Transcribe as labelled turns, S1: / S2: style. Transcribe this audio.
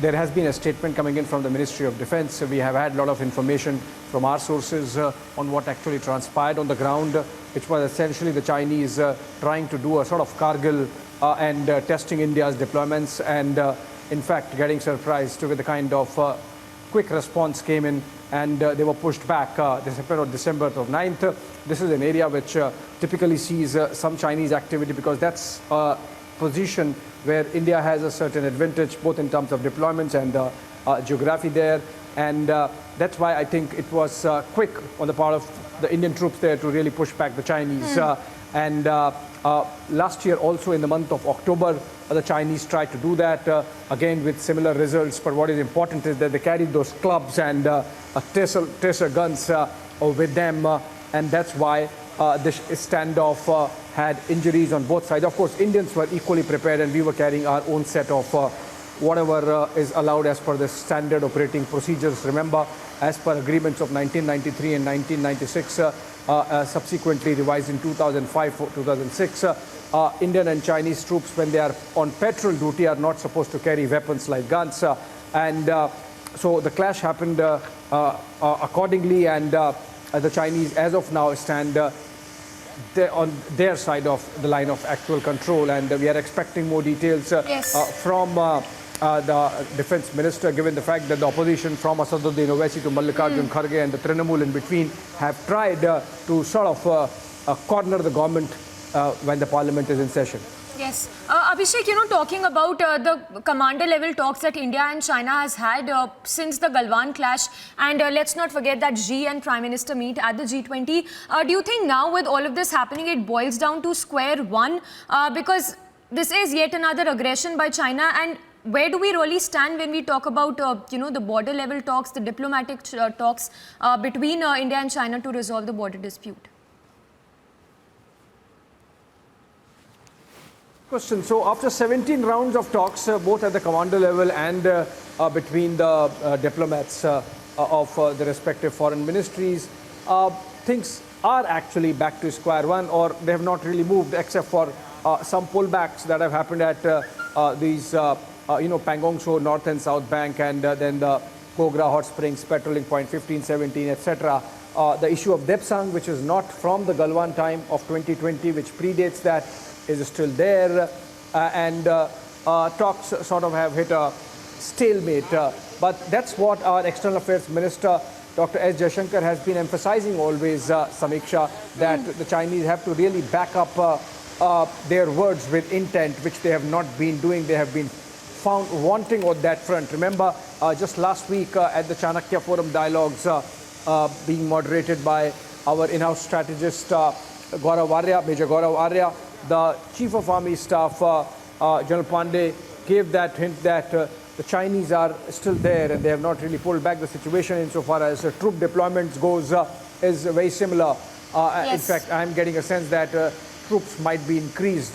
S1: there has been a statement coming in from the Ministry of Defense. We have had a lot of information from our sources on what actually transpired on the ground, which was essentially the Chinese trying to do a sort of Kargil and testing India's deployments, and in fact getting surprised with the kind of quick response came in, and they were pushed back December of 9th. This is an area which typically sees some Chinese activity, because that's a position where India has a certain advantage both in terms of deployments and geography there, and that's why I think it was quick on the part of the Indian troops there to really push back the Chinese. And last year also in the month of October, the Chinese tried to do that, again with similar results. But what is important is that they carried those clubs and tracer guns with them, and that's why this standoff had injuries on both sides. Of course, Indians were equally prepared, and we were carrying our own set of whatever is allowed as per the standard operating procedures. Remember, as per agreements of 1993 and 1996, subsequently revised in 2005, 2006, Indian and Chinese troops, when they are on patrol duty, are not supposed to carry weapons like guns. So the clash happened accordingly, and the Chinese, as of now, stand on their side of the line of actual control, and we are expecting more details from the defense minister, given the fact that the opposition from Asaduddin Owaisi to Mallikarjun Kharge and the Trinamool in between have tried to sort of corner the government when the parliament is in session.
S2: Yes. Abhishek, talking about the commander level talks that India and China has had since the Galwan clash, and let's not forget that Xi and Prime Minister meet at the G20. Do you think now with all of this happening, it boils down to square one? Because this is yet another aggression by China, and where do we really stand when we talk about, the border level talks, the diplomatic talks between India and China to resolve the border dispute?
S1: Question. So after 17 rounds of talks, both at the commander level and between the diplomats of the respective foreign ministries, things are actually back to square one, or they have not really moved, except for some pullbacks that have happened at these, Pangong Tso North and South Bank, and then the Kogra Hot Springs, Petroling Point 15, 17, etc. The issue of Depsang, which is not from the Galwan time of 2020, which predates that, is still there, and talks sort of have hit a stalemate. But that's what our External Affairs Minister, Dr. S. Jaishankar, has been emphasizing always, Samiksha, that the Chinese have to really back up their words with intent, which they have not been doing. They have been found wanting on that front. Remember, just last week at the Chanakya Forum dialogues being moderated by our in-house strategist, Major Gaurav Arya, the Chief of Army Staff, General Pandey, gave that hint that the Chinese are still there and they have not really pulled back. The situation insofar as troop deployments goes is very similar. In fact, I'm getting a sense that troops might be increased